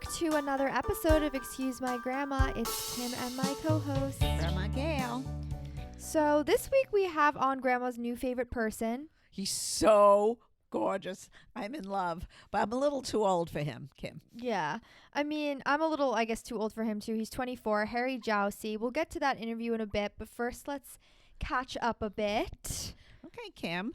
back to another episode of Excuse My Grandma. It's Kim and my co-host, Grandma Gail. So this week we have on Grandma's new favorite person. He's so gorgeous. I'm in love, but I'm a little too old for him, Kim. Yeah. I mean, I'm a little, I guess, too old for him too. He's 24, Harry Jowsey. We'll get to that interview in a bit, but first let's catch up a bit. Okay, Kim.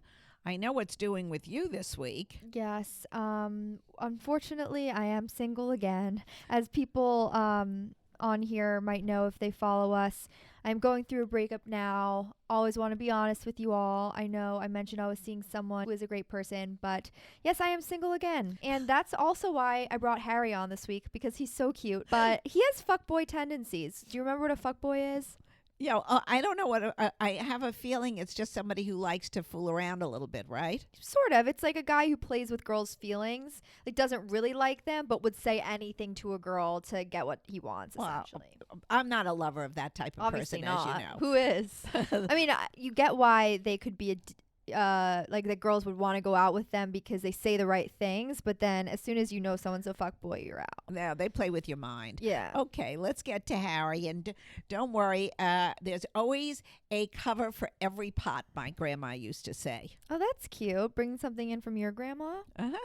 I know what's doing with you this week. Yes. Unfortunately, I am single again. As people on here might know if they follow us, I'm going through a breakup now. Always want to be honest with you all. I know I mentioned I was seeing someone who is a great person, but yes, I am single again. And that's also why I brought Harry on this week, because he's so cute. But he has fuckboy tendencies. Do you remember what a fuckboy is? Yeah, I don't know what I have a feeling it's just somebody who likes to fool around a little bit, right? Sort of. It's like a guy who plays with girls' feelings, like doesn't really like them, but would say anything to a girl to get what he wants, essentially. Well, I'm not a lover of that type of Obviously person, not. as you know. Who is? I mean, you get why they could be like the girls would want to go out with them because they say the right things, but then as soon as you know someone's a fuckboy, you're out. Yeah, they play with your mind. Yeah. Okay, let's get to Harry. And don't worry, there's always a cover for every pot, my grandma used to say. Oh, that's cute. Bringing something in from your grandma. Uh-huh.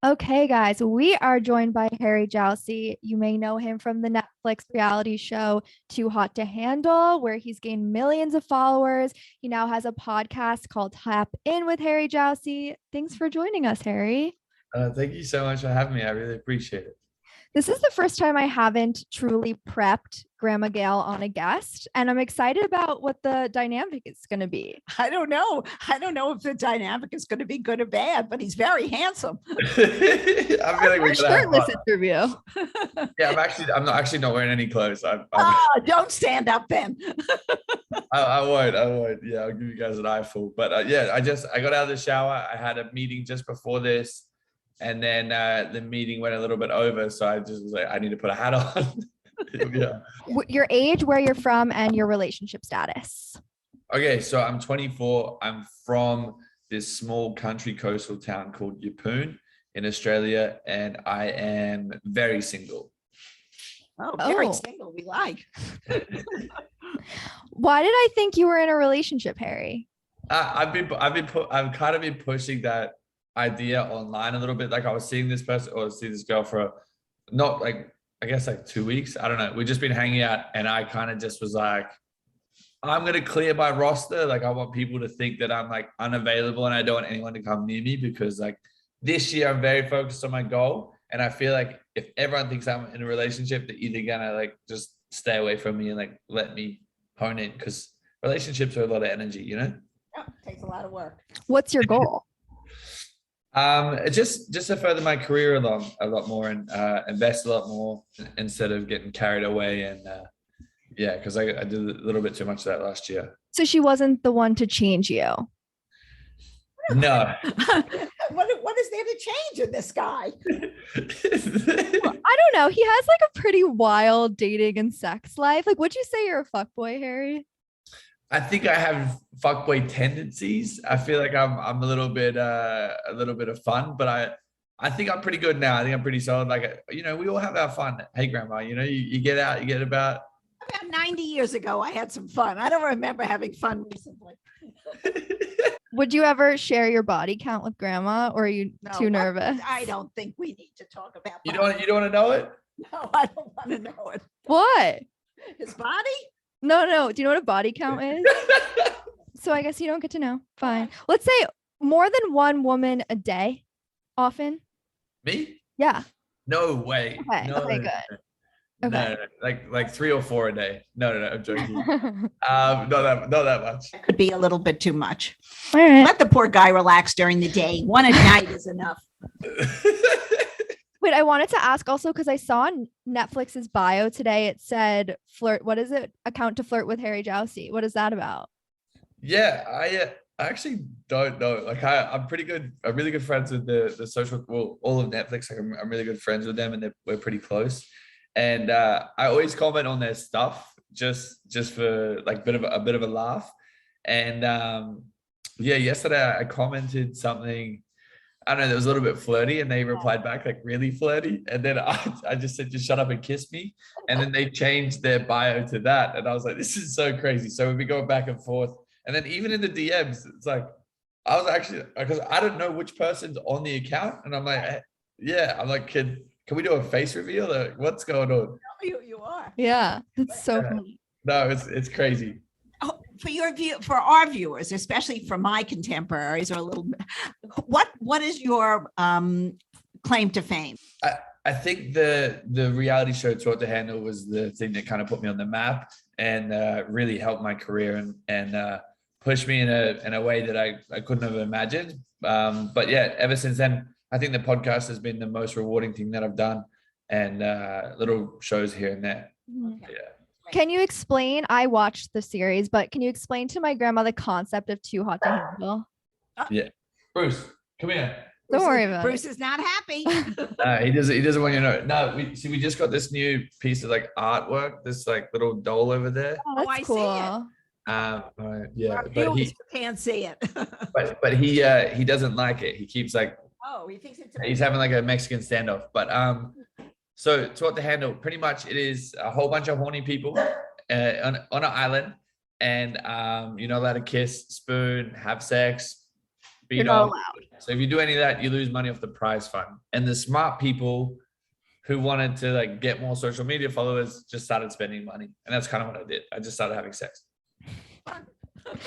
Okay, guys, we are joined by Harry Jowsey. You may know him from the Netflix reality show Too Hot to Handle, where he's gained millions of followers. He now has a podcast called Tap In with Harry Jowsey. Thanks for joining us, Harry. Thank you so much for having me. I really appreciate it. This is the first time I haven't truly prepped Grandma Gail on a guest, and I'm excited about what the dynamic is going to be. I don't know. I don't know if the dynamic is going to be good or bad, but he's very handsome. I feel like we're shirtless interview. Yeah, I'm not wearing any clothes. Don't stand up then. I won't. Yeah, I'll give you guys an eyeful. But yeah, I got out of the shower. I had a meeting just before this, and then the meeting went a little bit over, so I just was like, I need to put a hat on. Yeah. Your age, where you're from, and your relationship status. Okay, so I'm 24. I'm from this small country coastal town called Yeppoon in Australia, and I am very single. Oh, very single. We like. Why did I think you were in a relationship, Harry? I've kind of been pushing that idea online a little bit. Like I was seeing this person or see this girl for not like, I guess like 2 weeks. I don't know. We've just been hanging out, and I kind of just was like, I'm going to clear my roster. Like I want people to think that I'm like unavailable, and I don't want anyone to come near me, because like this year I'm very focused on my goal. And I feel like if everyone thinks I'm in a relationship, they're either going to like just stay away from me and like let me hone in, because relationships are a lot of energy, you know? Yeah, it takes a lot of work. What's your goal? Just to further my career along a lot more, and invest a lot more instead of getting carried away. And yeah, because I did a little bit too much of that last year. So she wasn't the one to change you? No. What is there to change in this guy? Well, I don't know. He has like a pretty wild dating and sex life. Like, would you say you're a fuckboy, Harry? I think I have fuckboy tendencies. I feel like I'm a little bit of fun, but I think I'm pretty good now. I think I'm pretty solid. Like, we all have our fun. Hey, grandma, you get out, you get about. About 90 years ago, I had some fun. I don't remember having fun recently. Would you ever share your body count with grandma, or are you too nervous? I don't think we need to talk about that. You don't want to know it? No, I don't want to know it. What? His body? No. Do you know what a body count is? So I guess you don't get to know. Fine. Let's say more than one woman a day. Often? Me? Yeah. No way. Okay. No, Okay, good. Okay. No. Like 3 or 4 a day. No, I'm joking. Not that much. Could be a little bit too much. All right. Let the poor guy relax during the day. One at night is enough. Wait, I wanted to ask also, because I saw on Netflix's bio today, it said flirt. What is it? Account to flirt with Harry Jowsey. What is that about? Yeah, I actually don't know. Like I'm pretty good. I'm really good friends with the social, well, all of Netflix. Like I'm really good friends with them, and we're pretty close. And I always comment on their stuff just for like a bit of a laugh. And yeah, yesterday I commented something I don't know, it was a little bit flirty, and they replied back like really flirty. And then I just said, just shut up and kiss me. And then they changed their bio to that. And I was like, this is so crazy. So we'd be going back and forth. And then even in the DMs, it's like, I was actually, because I don't know which person's on the account. And I'm like, yeah, I'm like, can we do a face reveal? Like, what's going on? You are. Yeah, it's so funny. No, it's crazy. Oh, for our viewers, especially for my contemporaries, or a little, what is your claim to fame? I think the reality show Taught to Handle was the thing that kind of put me on the map and really helped my career and pushed me in a way that I couldn't have imagined. But yeah, ever since then, I think the podcast has been the most rewarding thing that I've done, and little shows here and there. Mhm. Yeah. Can you explain? I watched the series, but can you explain to my grandma the concept of Too Hot to Handle? Yeah. Bruce, come here. Don't worry about Bruce it. is not happy. He doesn't want you to know. No, we just got this new piece of like artwork, this like little doll over there. Oh, I that's see it. cool. Yeah, Our but viewers can't see it. but he doesn't like it. He keeps like, Oh, he thinks it's he's having like a Mexican standoff. But so Taught to Handle, pretty much it is a whole bunch of horny people on an island, and you're not allowed to kiss, spoon, have sex, beat You're not off. allowed. So if you do any of that, you lose money off the prize fund. And the smart people who wanted to like get more social media followers just started spending money, and that's kind of what I did. I just started having sex.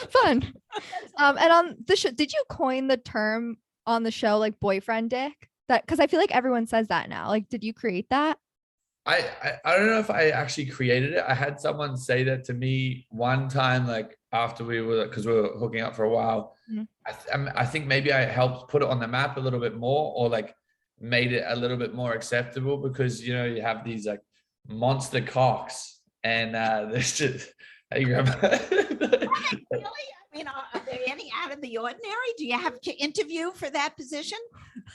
Fun. And on the show, did you coin the term on the show like boyfriend dick? That because I feel like everyone says that now. Like, did you create that? I don't know if I actually created it. I had someone say that to me one time, like after because we were hooking up for a while. Mhm. I think maybe I helped put it on the map a little bit more, or like made it a little bit more acceptable, because you have these like monster cocks, and there's just hey, grandma. Really? I mean, are there any out of the ordinary? Do you have to interview for that position?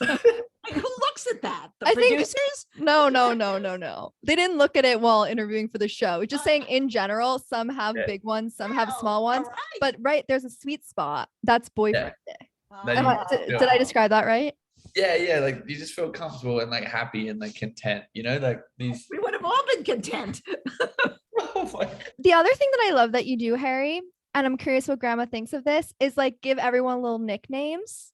I mean, who looks at that? The I think- producers? No. They didn't look at it while interviewing for the show. Just saying in general, some have Yeah. big ones, some have Oh, small ones. all right. But right, there's a sweet spot. That's boyfriend dick. That Am you- I- yeah. did I describe that right? Yeah, like you just feel comfortable and like happy and like content, like these. We would have all been content. Oh my. The other thing that I love that you do, Harry, and I'm curious what grandma thinks of this, is like give everyone little nicknames.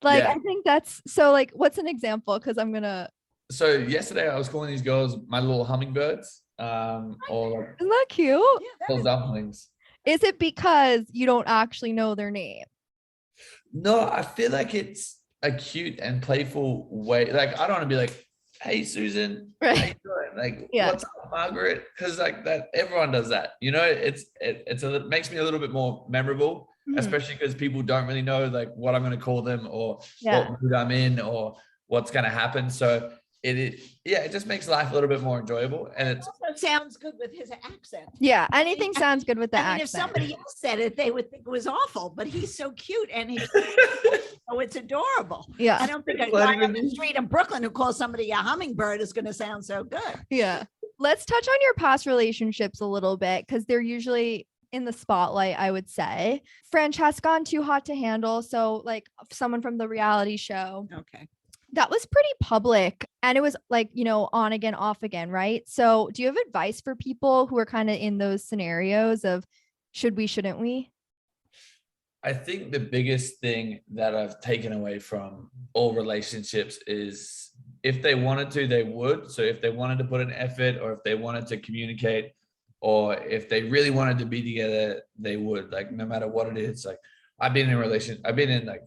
Like, Yeah. I think that's so like, what's an example? Because I'm gonna. So yesterday I was calling these girls my little hummingbirds, or like Isn't that cute? Yeah, that little is- dumplings. Is it because you don't actually know their name? No, I feel like it's a cute and playful way. Like I don't want to be like, "Hey Susan, how you Right. doing?" Like, Yeah. "What's up, Margaret?" Because like that, everyone does that. It makes me a little bit more memorable, Mhm. especially because people don't really know like what I'm going to call them, or Yeah. what mood I'm in, or what's going to happen. So it just makes life a little bit more enjoyable, and it's also sounds good with his accent. Yeah. Anything sounds good with the I mean, if accent. somebody else said it, they would think it was awful, but he's so cute and he's oh, it's adorable. I Yeah. don't think a Flirting guy on with the me? street in Brooklyn who calls somebody a hummingbird is going to sound so good. Yeah. Let's touch on your past relationships a little bit because they're usually in the spotlight, I would say. Francesca on Too Hot to Handle. So, like, someone from the reality show. Okay. That was pretty public and it was like, on again, off again, right? So, do you have advice for people who are kind of in those scenarios of should we, shouldn't we? I think the biggest thing that I've taken away from all relationships is if they wanted to, they would. So if they wanted to put an effort, or if they wanted to communicate, or if they really wanted to be together, they would. Like no matter what it is. Like I've been in like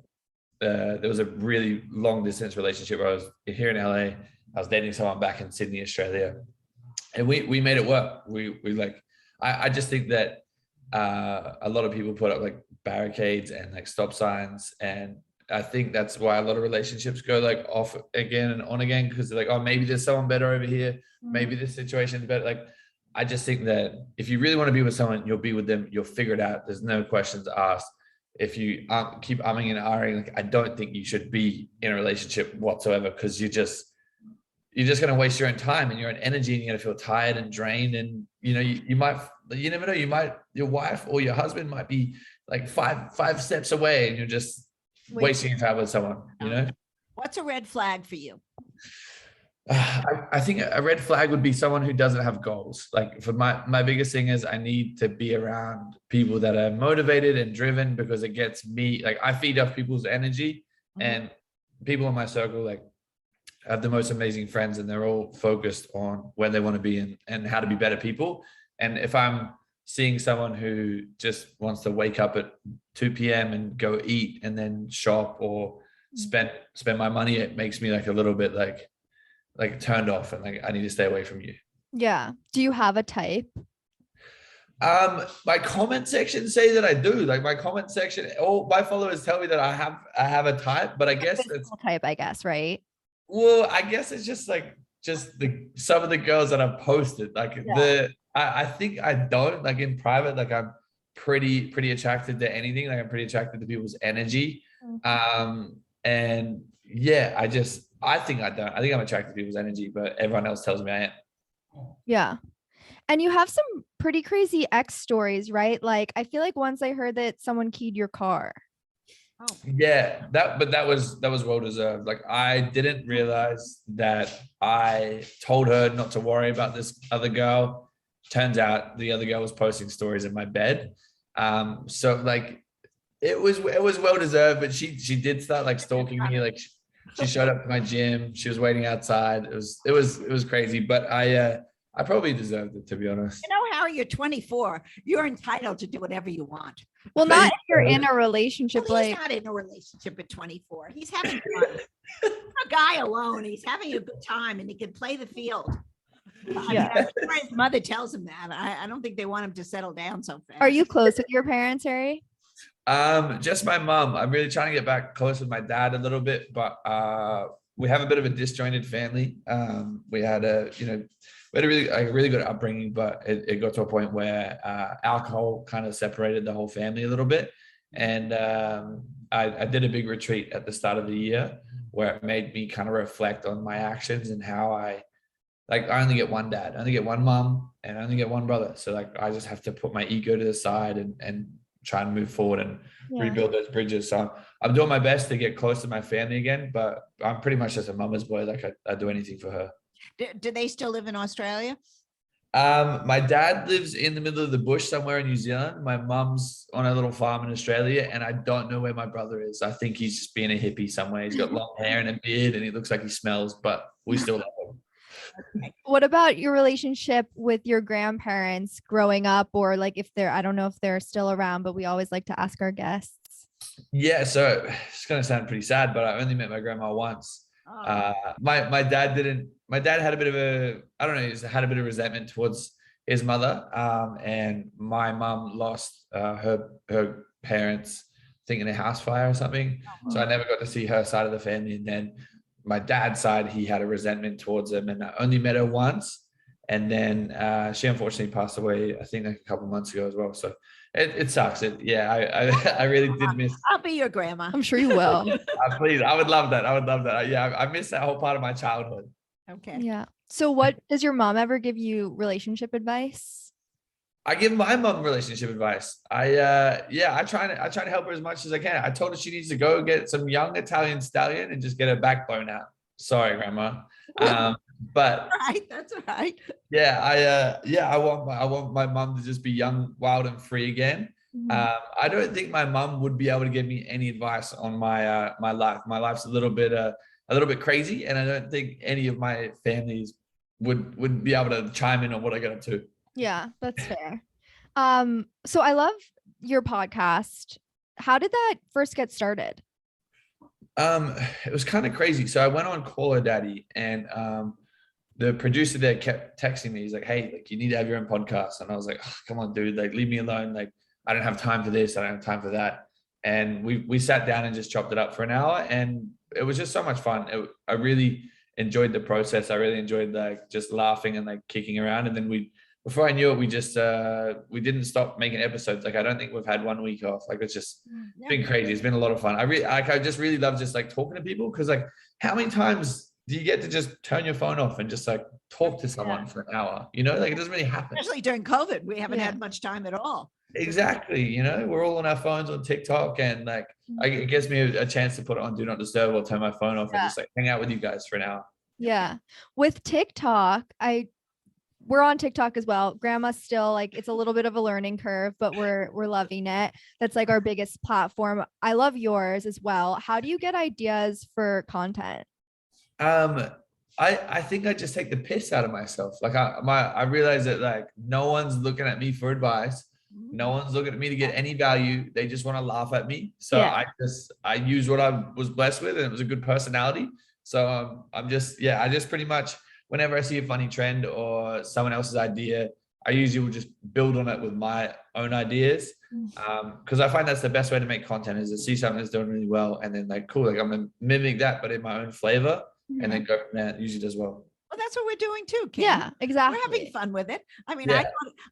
there was a really long distance relationship where I was here in LA. I was dating someone back in Sydney, Australia, and we made it work. We like I just think that a lot of people put up like barricades and like stop signs, and I think that's why a lot of relationships go like off again and on again, because they're like, oh, maybe there's someone better over here, maybe this situation's better. Like I just think that if you really want to be with someone, you'll be with them, you'll figure it out, there's no questions asked. If you keep umming and ahhing, like I don't think you should be in a relationship whatsoever, because you're just going to waste your own time and your own energy, and you're going to feel tired and drained. And you might, you never know, your wife or your husband might be like five steps away, and you're just wasting your time with someone. What's a red flag for you? I think a red flag would be someone who doesn't have goals. Like for my biggest thing is I need to be around people that are motivated and driven, because it gets me, like I feed off people's energy, and people in my circle, like I have the most amazing friends, and they're all focused on where they want to be and how to be better people. And if I'm seeing someone who just wants to wake up at 2 p.m. and go eat and then shop or spend my money, it makes me like a little bit like turned off, and like I need to stay away from you. Yeah. Do you have a type? My comment section say that I do. Like my comment section, all my followers tell me that I have a type, but I guess it's Physical type, I guess, right? well, I guess it's just some of the girls that I've posted. Like I think I don't, like in private, like I'm pretty attracted to anything. Like I'm pretty attracted to people's energy. And yeah, I think I don't. I think I'm attracted to people's energy, but everyone else tells me I am. Yeah. And you have some pretty crazy ex stories, right? Like I feel like once I heard that someone keyed your car. Yeah, that was well deserved. Like I didn't realize that I told her not to worry about this other girl. Turns out the other girl was posting stories in my bed. So like it was well deserved, but she did start like stalking me. Like she showed up to my gym. She was waiting outside. It was crazy, but I probably deserved it, to be honest. You know how you're 24, you're entitled to do whatever you want. Well, not if you're in a relationship. Well, he's Like not in a relationship at 24. He's having fun. A guy alone. He's having a good time, and he can play the field. I mean, I'm sure his mother tells him that. I don't think they want him to settle down so fast. are you close with your parents, Harry? Just my mom. I'm really trying to get back close with my dad a little bit, but we have a bit of a disjointed family. We had a really good upbringing, but it got to a point where alcohol kind of separated the whole family a little bit. And I did a big retreat at the start of the year where it made me kind of reflect on my actions and how I only get one dad, I only get one mom, and I only get one brother. So like I just have to put my ego to the side and try and move forward and rebuild those bridges. So I'm doing my best to get close to my family again, but I'm pretty much just a mama's boy. Like I do anything for her. Do they still live in Australia? My dad lives in the middle of the bush somewhere in New Zealand. My mum's on a little farm in Australia, and I don't know where my brother is. I think he's just being a hippie somewhere. He's got long hair and a beard, and he looks like he smells, but we still love him. What about your relationship with your grandparents growing up, or like if they're, I don't know if they're still around, but we always like to ask our guests. Yeah, so it's going to sound pretty sad, but I only met my grandma once. My dad didn't. My dad had a bit of he had a bit of resentment towards his mother, and my mum lost her parents, I think in a house fire or something. So I never got to see her side of the family. And then my dad's side, he had a resentment towards him, and I only met her once. And then she unfortunately passed away, I think like a couple of months ago as well. So it sucks. I really did miss. I'll be your grandma. I'm sure you will. Please, I would love that. I miss that whole part of my childhood. Okay. Yeah. So what does your mom ever give you relationship advice? I give my mom relationship advice. I try to help her as much as I can. I told her she needs to go get some young Italian stallion and just get her backbone out. Sorry, grandma. But that's right. I want my mom to just be young, wild, and free again. I don't think my mom would be able to give me any advice on my my life. My life's a little bit crazy, and I don't think any of my families would be able to chime in on what I get up to. Yeah, that's fair. So I love your podcast. How did that first get started? It was kind of crazy. So I went on Call Her Daddy, and the producer there kept texting me. He's like, "Hey, like you need to have your own podcast." And I was like, "Oh, come on, dude, like leave me alone. Like I don't have time for this. I don't have time for that." And we sat down and just chopped it up for an hour, and it was just so much fun. I really enjoyed the process. I really enjoyed like just laughing and like kicking around. And then before I knew it, we just we didn't stop making episodes. Like I don't think we've had 1 week off. Like it's been crazy. It's been a lot of fun. I just really love just like talking to people, because like how many times do you get to just turn your phone off and just like talk to someone for an hour? You know, like it doesn't really happen. Especially during COVID, we haven't had much time at all. Exactly. You know, we're all on our phones on TikTok, and like it gives me a chance to put it on Do Not Disturb or turn my phone off and Yeah. just like hang out with you guys for an hour. Yeah. With TikTok, we're on TikTok as well. Grandma's still like, it's a little bit of a learning curve, but we're loving it. That's like our biggest platform. I love yours as well. How do you get ideas for content? Um, I think I just take the piss out of myself. Like I realize that like no one's looking at me for advice. No one's looking at me to get any value. They just want to laugh at me. So Yeah. I use what I was blessed with, and it was a good personality. So I'm just I just pretty much whenever I see a funny trend or someone else's idea, I usually will just build on it with my own ideas. Because I find that's the best way to make content is to see something that's doing really well, and then like cool, like I'm gonna mimic that, but in my own flavor, and then go from there. It usually does well. Well, that's what we're doing too, Kim. Yeah, exactly. We're having fun with it. I mean, Yeah.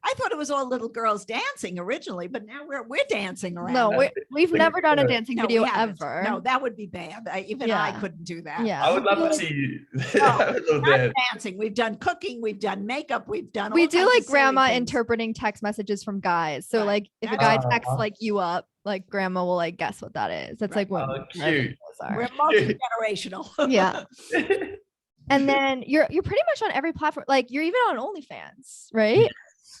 I thought it was all little girls dancing originally, but now we're dancing around. No, we've never done a dancing No, video we haven't. ever. No, that would be bad. Even I couldn't do that. Yeah. I would love to see you. No, not dancing. We've done cooking. We've done makeup. We've done. We all do kinds like of silly grandma things. interpreting text messages from guys. So Right. like if a That's- guy texts like you up, like grandma will like guess what that is. That's like what Oh, cute. We're multi-generational. Yeah. And then you're pretty much on every platform. Like you're even on OnlyFans, right?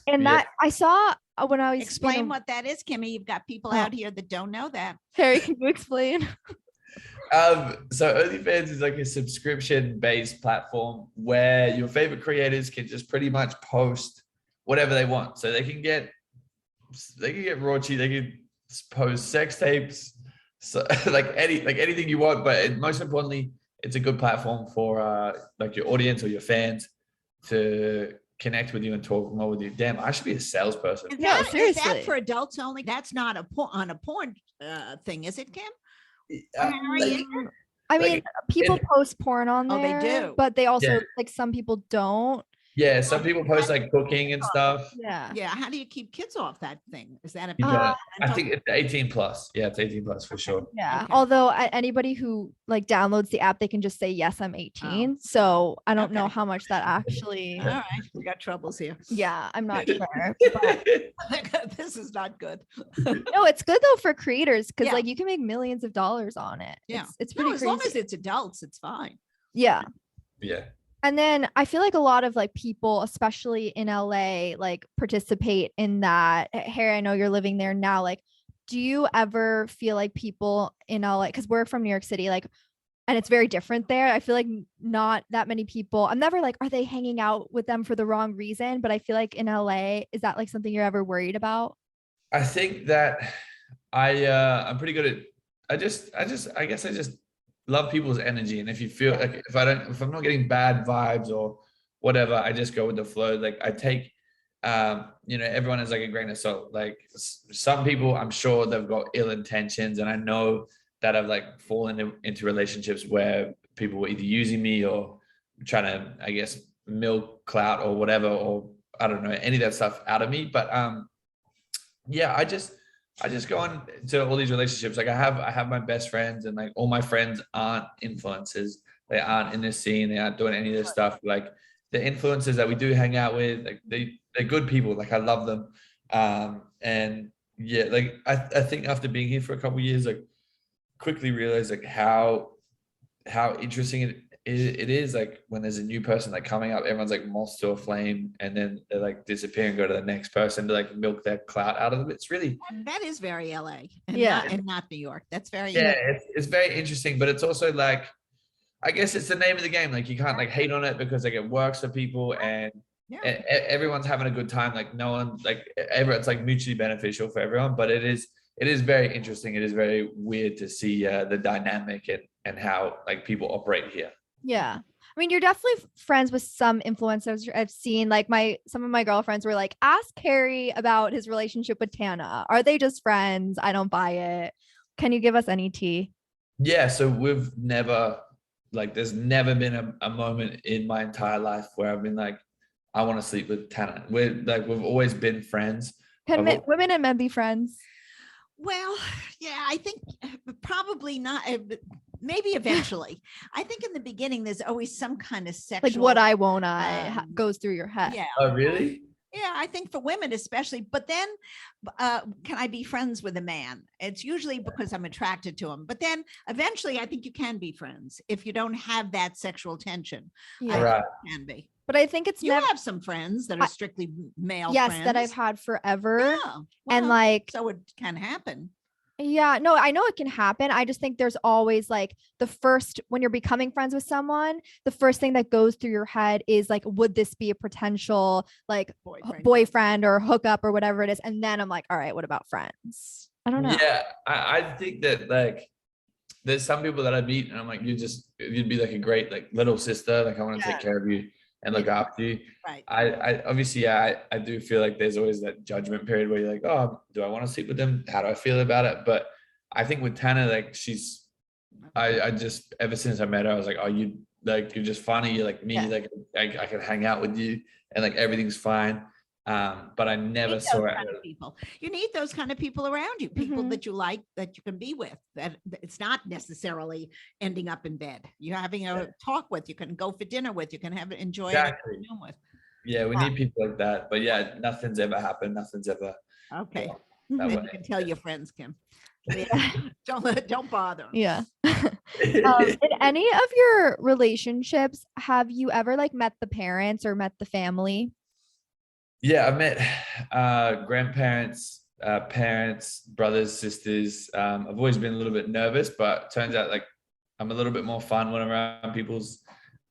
And that I saw when I was Explain what that is, Kimmy. You've got people out here that don't know that. Harry, can you explain? So OnlyFans is like a subscription-based platform where your favorite creators can just pretty much post whatever they want. So they can get raunchy, they can post sex tapes, so like anything you want. But most importantly, it's a good platform for like your audience or your fans to connect with you and talk more with you. Damn, I should be a salesperson. Is No, that, is seriously. that for adults only? That's not on a porn thing, is it, Kim? Like, I mean, people and- post porn on Oh, there. they do. But they also Yeah. like some people don't. yeah, some people post like cooking and stuff. Yeah. Yeah. How do you keep kids off that thing? Is that a You got- I parental- think it's 18 plus. Yeah, it's 18 plus for sure. Yeah. Okay. Although anybody who like downloads the app, they can just say, yes, I'm 18. So I don't know Okay. how much that actually, All right, we got troubles here. yeah, I'm not sure. But This is not good. no, it's good though for creators because Yeah. like you can make millions of dollars on it. Yeah. It's pretty No, as crazy. long as it's adults, it's fine. Yeah. Yeah. And then I feel like a lot of like people, especially in LA, like participate in that. Harry, I know you're living there now. Like, do you ever feel like people in LA, because we're from New York City, like, and it's very different there. I feel like not that many people, I'm never like, are they hanging out with them for the wrong reason? But I feel like in LA, is that like something you're ever worried about? I think that I'm pretty good at I guess I just love people's energy. And if you feel like if I'm not getting bad vibes or whatever, I just go with the flow. Like I take everyone is like a grain of salt. Like some people I'm sure they've got ill intentions, and I know that I've like fallen into relationships where people were either using me or trying to, I guess, milk clout or whatever, or I don't know, any of that stuff out of me. But I just go into all these relationships. Like I have my best friends, and like all my friends aren't influencers. They aren't in this scene. They aren't doing any of this stuff. Like the influencers that we do hang out with, like they're good people. Like I love them. And yeah, like I think after being here for a couple of years, like quickly realized like how interesting it is like when there's a new person like coming up, everyone's like moths to a flame, and then they like disappear and go to the next person to like milk their clout out of them. It's really That is very LA. And Yeah. not New York. That's very it's very interesting, but it's also like I guess it's the name of the game. Like you can't like hate on it because like it works for people, and Yeah. everyone's having a good time. Like no one like it's like mutually beneficial for everyone. But it is very interesting. It is very weird to see the dynamic and how like people operate here. Yeah. I mean, you're definitely friends with some influencers I've seen. Like some of my girlfriends were like, ask Harry about his relationship with Tana. Are they just friends? I don't buy it. Can you give us any tea? Yeah, so we've never there's never been a moment in my entire life where I've been like, I want to sleep with Tana. We've always been friends. Can women and men be friends? Well, yeah, I think probably not. Maybe eventually. I think in the beginning, there's always some kind of sexual. Like what I won't I goes through your head. Yeah. Oh, really? Yeah, I think for women especially, but then can I be friends with a man? It's usually because I'm attracted to him. But then eventually I think you can be friends if you don't have that sexual tension. I Yeah. think Right. you can be. But I think it's You never, have some friends that are strictly male yes, friends. that I've had forever. Yeah, And well, like, so it can happen. yeah, no, I know it can happen. I just think there's always like the first, when you're becoming friends with someone, the first thing that goes through your head is like, would this be a potential like boyfriend or hookup or whatever it is? And then I'm like, all right, what about friends? I don't know. Yeah, I think that like there's some people that I meet and I'm like, you'd be like a great like little sister. Like I want to take care of you and look after you. Right. I obviously, yeah, I do feel like there's always that judgment period where you're like, oh, do I want to sleep with them? How do I feel about it? But I think with Tana, like I just, ever since I met her, I was like, oh, you're just funny. You're like me, Yeah. like I can hang out with you and like everything's fine. But I never Need saw those it. kind of people. You need those kind of people around you, people Mhm. that you like, that you can be with. That it's not necessarily ending up in bed. You're having a talk with. You can go for dinner with. You can enjoy an Exactly. afternoon with. Yeah, we Yeah. need people like that. But yeah, nothing's ever happened. Nothing's ever Okay. gone Mhm. that Maybe way. you can tell your friends, Kim. Don't bother 'em. Yeah. In any of your relationships, have you ever like met the parents or met the family? Yeah, I met grandparents, parents, brothers, sisters. I've always been a little bit nervous, but turns out like I'm a little bit more fun when I'm around people's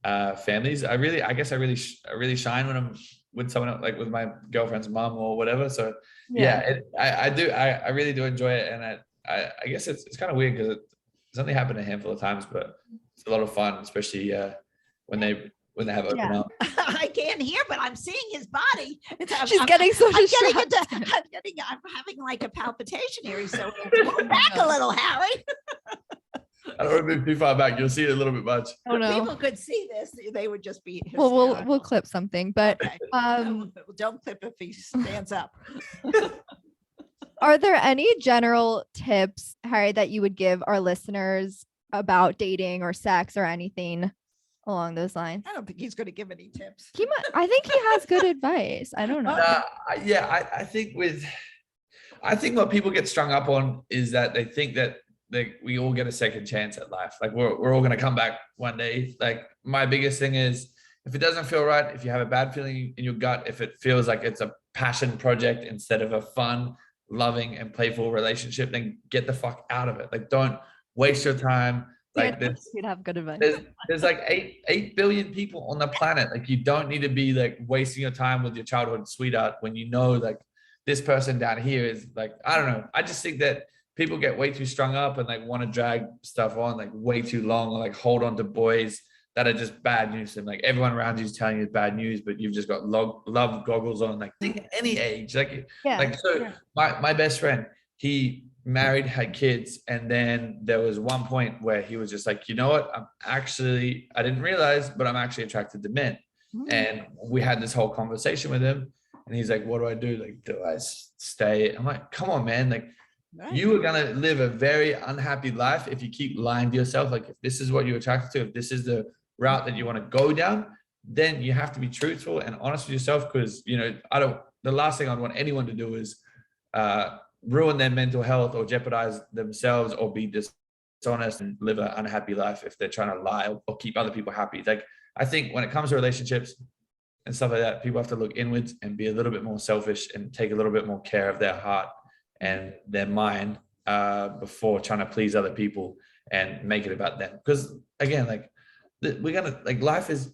families. I guess I really shine when I'm with someone else, like with my girlfriend's mom or whatever. So yeah, I really do enjoy it, and I guess it's kind of weird because it's only happened a handful of times, but it's a lot of fun, especially when they have open Yeah. up. I can't hear, but I'm seeing his body. She's getting so I'm getting distracted. I'm having like a palpitation here. So move back a little, Harry. I don't want to move too far back. You'll see it a little bit much. Oh no. People could see this, they would just be Well, we'll hysterical. clip something, but Okay. Don't clip if he stands up. are there any general tips, Harry, that you would give our listeners about dating or sex or anything along those lines? I don't think he's going to give any tips. I think he has good advice. I don't know. Yeah, I think what people get strung up on is that they think that we all get a second chance at life. Like we're all going to come back one day. Like my biggest thing is, if it doesn't feel right, if you have a bad feeling in your gut, if it feels like it's a passion project instead of a fun, loving and playful relationship, then get the fuck out of it. Like don't waste your time. Like you'd have good advice. there's like 8 billion people on the planet. Like you don't need to be like wasting your time with your childhood sweetheart when you know like this person down here is like, I don't know. I just think that people get way too strung up and like want to drag stuff on like way too long, or like hold on to boys that are just bad news. And like everyone around you is telling you it's bad news, but you've just got love goggles on. Like think any age, my best friend, he married, had kids, and then there was one point where he was just like, you know what, I didn't realize, but I'm actually attracted to men. And we had this whole conversation with him, and he's like, what do I do? Like, do I stay? I'm like, come on, man. Like, you are going to live a very unhappy life if you keep lying to yourself. Like, if this is what you're attracted to, if this is the route that you want to go down, then you have to be truthful and honest with yourself. Because, you know, the last thing I'd want anyone to do is ruin their mental health or jeopardize themselves or be dishonest and live an unhappy life if they're trying to lie or keep other people happy. Like, I think when it comes to relationships and stuff like that, people have to look inwards and be a little bit more selfish and take a little bit more care of their heart and their mind before trying to please other people and make it about them. Because again, like we're gonna like life is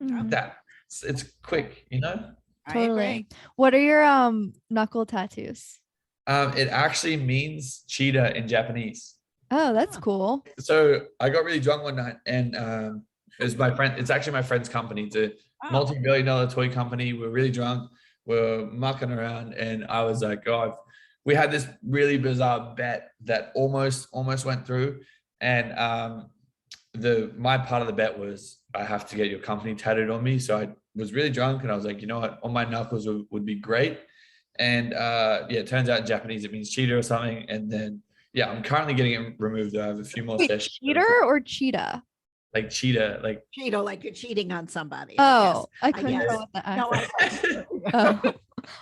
that it's quick, you know. Totally. What are your knuckle tattoos? It actually means cheetah in Japanese. Oh, that's cool. So I got really drunk one night, and it was my friend. It's actually my friend's company. It's a multi-billion-dollar toy company. We're really drunk. We're mucking around, and I was like, "God." We had this really bizarre bet that almost went through, and my part of the bet was I have to get your company tattooed on me. So I was really drunk, and I was like, you know what, on my knuckles would be great. And it turns out in Japanese it means cheater or something. And then I'm currently getting it removed. I have a few more sessions. Cheater or cheetah? Like cheetah, like cheater, like you're cheating on somebody. Oh, I couldn't go with the accent. No,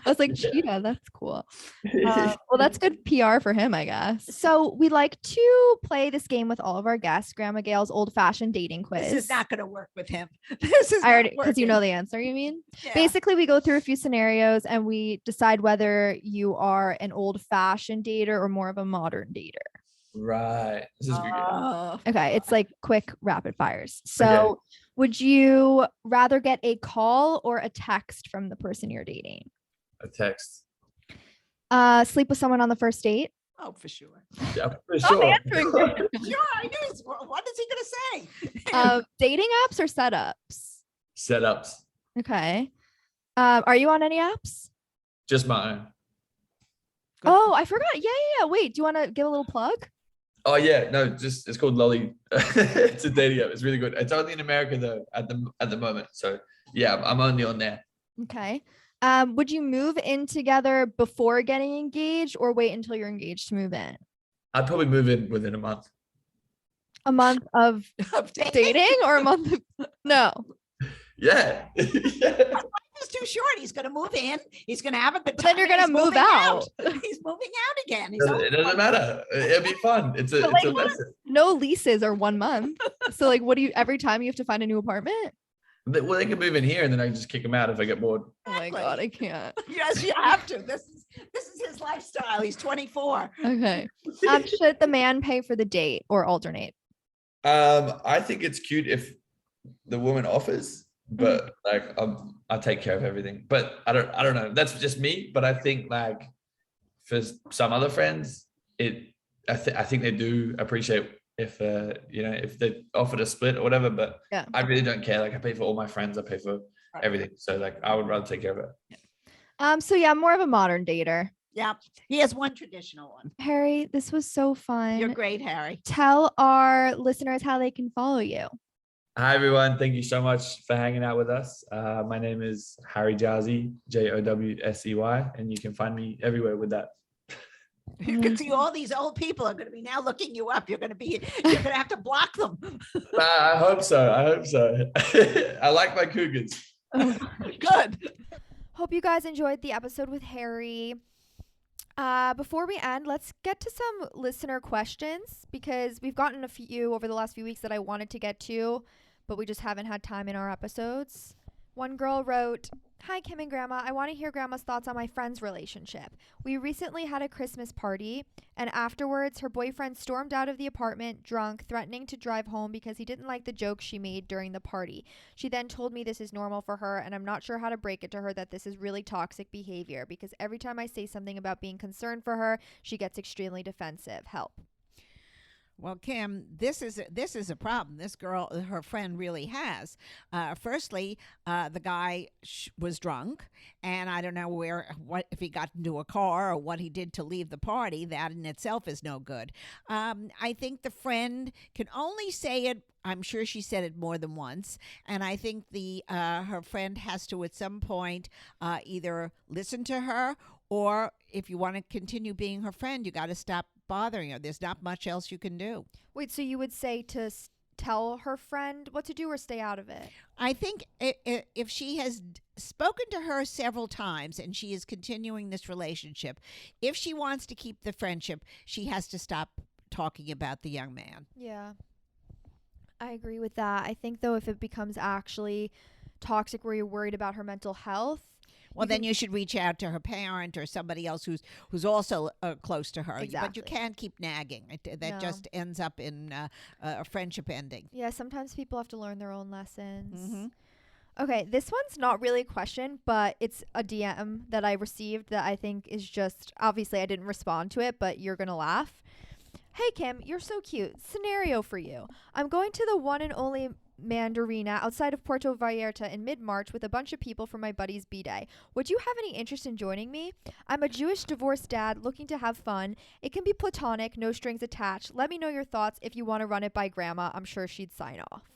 I was like, cheetah, that's cool. Well, that's good PR for him, I guess. So we like to play this game with all of our guests, Grandma Gail's old-fashioned dating quiz. This is not going to work with him. This is I already, not because you know working. the answer, you mean? Yeah. Basically, we go through a few scenarios and we decide whether you are an old-fashioned dater or more of a modern dater. Right. This is good. Oh, Okay, it's like quick rapid fires. So would you rather get a call or a text from the person you're dating? A text. Sleep with someone on the first date? oh, for sure. Yeah, for sure. answering quick. Sure, I knew. What is he going to say? Dating apps or setups? Setups. Okay. Are you on any apps? Just my own. Oh, I forgot. Yeah. Wait, do you want to give a little plug? Oh yeah, no, just it's called Lolly. It's a dating app. It's really good. It's only in America though at the moment. So yeah, I'm only on there. Okay. Would you move in together before getting engaged or wait until you're engaged to move in? I'd probably move in within a month. A month of dating or a month of no? Yeah. Yeah. He's too short. He's going to move in. He's going to have a good But time. then you're gonna He's move moving out. He's moving out again. He's It doesn't matter. It'll be fun. It's a But, it's a like, lesson. No leases are 1 month. So like, what do you? Every time you have to find a new apartment? Well, they can move in here and then I can just kick them out if I get bored. Oh my god, I can't. Yes, you have to. This is his lifestyle. He's 24. Okay. Should the man pay for the date or alternate? I think it's cute if the woman offers, but like I'll take care of everything. But I don't know. That's just me. But I think like for some other friends, I think they do appreciate if if they offered a split or whatever. But Yeah. I really don't care. Like I pay for all my friends. I pay for everything. So like I would rather take care of it. So yeah, more of a modern dater. Yeah, he has one traditional one. Harry, this was so fun. You're great, Harry. Tell our listeners how they can follow you. Hi everyone. Thank you so much for hanging out with us. My name is Harry Jowsey, Jowsey, and you can find me everywhere with that. You can see all these old people are going to be now looking you up. You're going to have to block them. I hope so. I like my cougars. Good. Hope you guys enjoyed the episode with Harry. Before we end, let's get to some listener questions because we've gotten a few over the last few weeks that I wanted to get to, but we just haven't had time in our episodes. One girl wrote, "Hi, Kim and Grandma. I want to hear Grandma's thoughts on my friend's relationship. We recently had a Christmas party, and afterwards, her boyfriend stormed out of the apartment, drunk, threatening to drive home because he didn't like the jokes she made during the party. She then told me this is normal for her, and I'm not sure how to break it to her that this is really toxic behavior because every time I say something about being concerned for her, she gets extremely defensive. Help." Well, Kim, this is a problem. This girl, her friend, really has. Firstly, the guy was drunk, and I don't know what if he got into a car or what he did to leave the party. That in itself is no good. I think the friend can only say it. I'm sure she said it more than once, and I think her friend has to at some point either listen to her, or if you want to continue being her friend, you got to stop bothering her. There's not much else you can do. Wait, so you would say to tell her friend what to do or stay out of it? I think if she has spoken to her several times and she is continuing this relationship, if she wants to keep the friendship, she has to stop talking about the young man. Yeah, I agree with that. I think, though, if it becomes actually toxic where you're worried about her mental health, well, then you should reach out to her parent or somebody else who's also close to her. Exactly. But you can't keep nagging. That No. just ends up in a friendship ending. yeah, sometimes people have to learn their own lessons. Mhm. Okay, this one's not really a question, but it's a DM that I received that I think is just, obviously I didn't respond to it, but you're going to laugh. "Hey, Kim, you're so cute. Scenario for you. I'm going to the one and only Mandarina outside of Puerto Vallarta in mid-March with a bunch of people for my buddy's B-Day. Would you have any interest in joining me? I'm a Jewish divorced dad looking to have fun. It can be platonic, no strings attached. Let me know your thoughts if you want to run it by Grandma. I'm sure she'd sign off."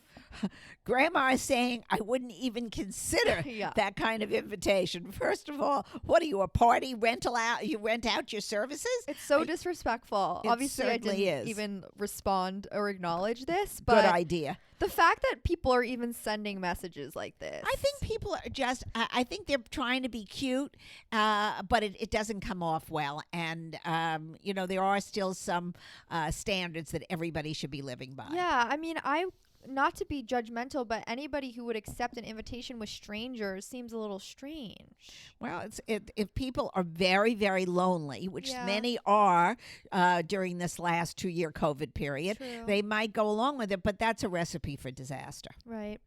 Grandma is saying I wouldn't even consider Yeah. that kind of invitation. First of all, what are you, a party rental out? You rent out your services? It's so disrespectful. It Obviously, I certainly didn't is. even respond or acknowledge this, Good but idea. the fact that people are even sending messages like this. I think people are just, I think they're trying to be cute, but it doesn't come off well. And, there are still some standards that everybody should be living by. Yeah, I mean, not to be judgmental, but anybody who would accept an invitation with strangers seems a little strange. Well, if people are very, very lonely, which Yeah. many are during this last 2-year COVID period, True. they might go along with it, but that's a recipe for disaster. Right.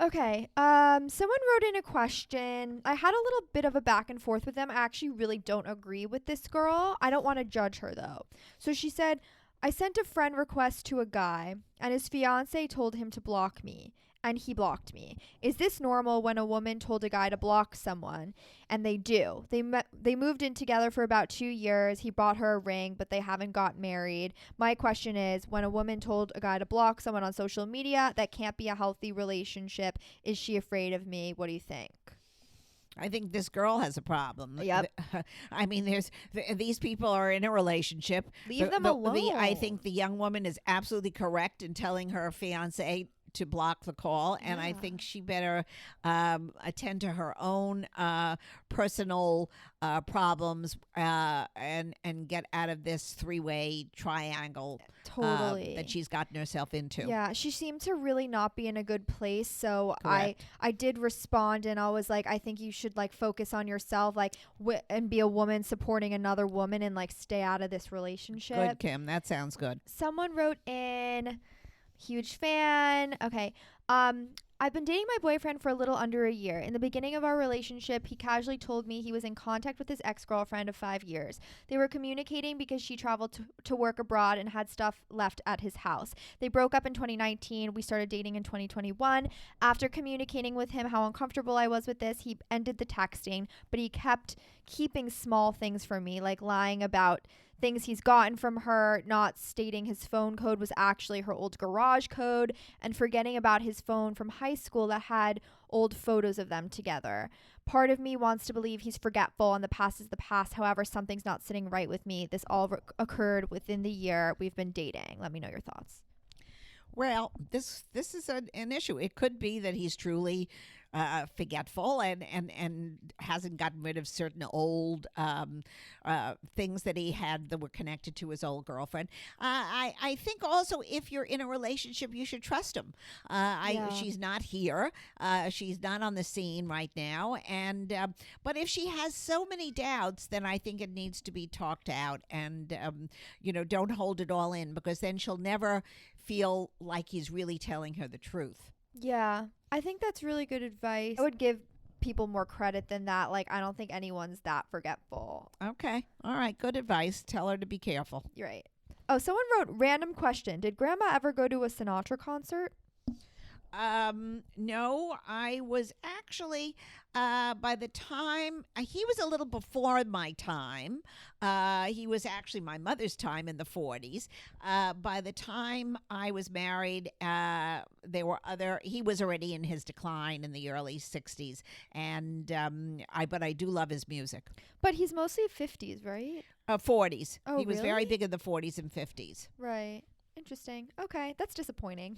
Okay. Someone wrote in a question. I had a little bit of a back and forth with them. I actually really don't agree with this girl. I don't want to judge her though. So she said, I sent a friend request to a guy and his fiance told him to block me and he blocked me. Is this normal when a woman told a guy to block someone? And they do. They moved in together for about 2 years. He bought her a ring, but they haven't got married. My question is, when a woman told a guy to block someone on social media, that can't be a healthy relationship. Is she afraid of me? What do you think? I think this girl has a problem. Yep. I mean, these people are in a relationship. Leave them alone. I think the young woman is absolutely correct in telling her fiance to block the call, and I Yeah. think she better attend to her own personal problems and get out of this 3-way triangle Totally. that she's gotten herself into. Yeah, she seemed to really not be in a good place. So Correct. I did respond, and I was like, I think you should like focus on yourself, like and be a woman supporting another woman, and like stay out of this relationship. Good, Kim. That sounds good. Someone wrote in, huge fan. Okay. I've been dating my boyfriend for a little under a year. In the beginning of our relationship, he casually told me he was in contact with his ex-girlfriend of 5 years. They were communicating because she traveled to work abroad and had stuff left at his house. They broke up in 2019. We started dating in 2021. After communicating with him how uncomfortable I was with this, he ended the texting, but he kept keeping small things from me, like lying about things he's gotten from her, not stating his phone code was actually her old garage code, and forgetting about his phone from high school that had old photos of them together. Part of me wants to believe he's forgetful and the past is the past. However, something's not sitting right with me. This all occurred within the year we've been dating. Let me know your thoughts. Well, this is an issue. It could be that he's truly forgetful and hasn't gotten rid of certain old things that he had that were connected to his old girlfriend. I think also if you're in a relationship, you should trust him. Yeah. She's not here. She's not on the scene right now. And but if she has so many doubts, then I think it needs to be talked out. And don't hold it all in, because then she'll never feel like he's really telling her the truth. Yeah, I think that's really good advice. I would give people more credit than that. Like, I don't think anyone's that forgetful. Okay. All right. Good advice. Tell her to be careful. You're right. Oh, someone wrote, random question. Did Grandma ever go to a Sinatra concert? No, I was actually, by the time he was a little before my time, he was actually my mother's time in the 40s. By the time I was married, he was already in his decline in the early 60s. And, but I do love his music. But he's mostly 50s, right? 40s. Oh, He was very really? big in the 40s and 50s. Right. Interesting. Okay, that's disappointing.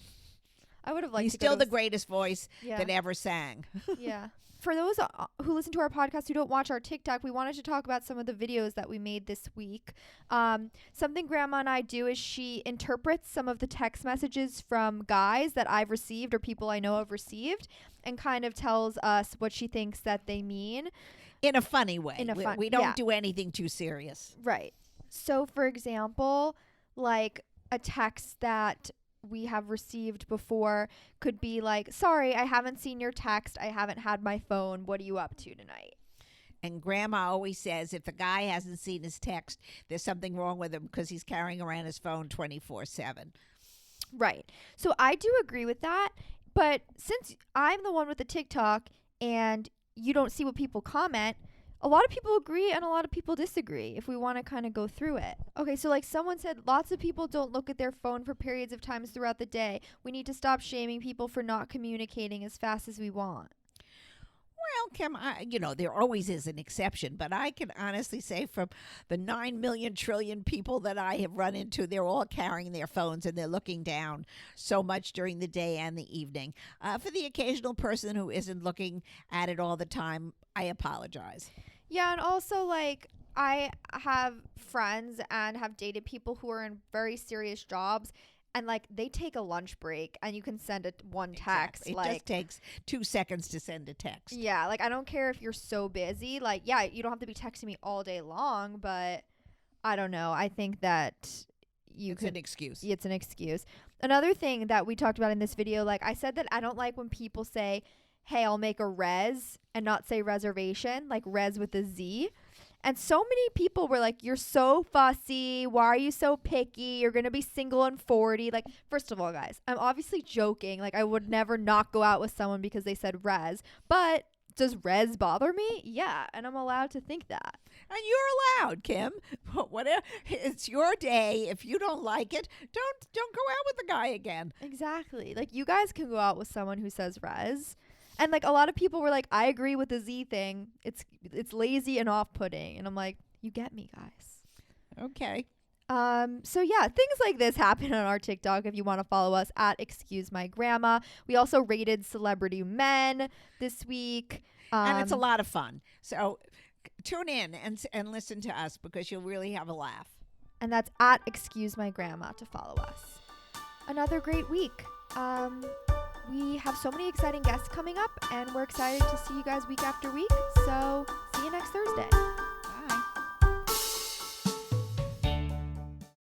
I would have liked He's to go still to the greatest voice Yeah. that ever sang. Yeah. For those who listen to our podcast who don't watch our TikTok, we wanted to talk about some of the videos that we made this week. Something Grandma and I do is she interprets some of the text messages from guys that I've received or people I know have received, and kind of tells us what she thinks that they mean. In a funny way. In a fun- we don't yeah. do anything too serious. Right. So, for example, like a text that we have received before could be like, sorry, I haven't seen your text. I haven't had my phone. What are you up to tonight? And Grandma always says if the guy hasn't seen his text, there's something wrong with him because he's carrying around his phone 24/7. Right. So I do agree with that. But since I'm the one with the TikTok and you don't see what people comment, A lot of people agree and a lot of people disagree if we want to kind of go through it. Okay, so like someone said, lots of people don't look at their phone for periods of times throughout the day. We need to stop shaming people for not communicating as fast as we want. Well, Kim, there always is an exception, but I can honestly say from the 9 million trillion people that I have run into, they're all carrying their phones and they're looking down so much during the day and the evening. For the occasional person who isn't looking at it all the time, I apologize. Yeah, and also like I have friends and have dated people who are in very serious jobs. And like they take a lunch break and you can send one text. Exactly. It just takes 2 seconds to send a text. Yeah, like I don't care if you're so busy. Like, yeah, you don't have to be texting me all day long, but I don't know. I think that it's an excuse. It's an excuse. Another thing that we talked about in this video, like I said that I don't like when people say, hey, I'll make a res and not say reservation, like res with a Z. And so many people were like, you're so fussy. Why are you so picky? You're going to be single and 40. Like, first of all, guys, I'm obviously joking. Like, I would never not go out with someone because they said res. But does res bother me? Yeah. And I'm allowed to think that. And you're allowed, Kim. Whatever. It's your day. If you don't like it, don't go out with the guy again. Exactly. Like, you guys can go out with someone who says res. And like a lot of people were like, I agree with the Z thing. It's lazy and off-putting. And I'm like, you get me, guys. Okay. So yeah, things like this happen on our TikTok if you want to follow us at Excuse My Grandma. We also rated celebrity men this week. And it's a lot of fun. So tune in and listen to us because you'll really have a laugh. And that's at Excuse My Grandma to follow us. Another great week. We have so many exciting guests coming up, and we're excited to see you guys week after week. So see you next Thursday.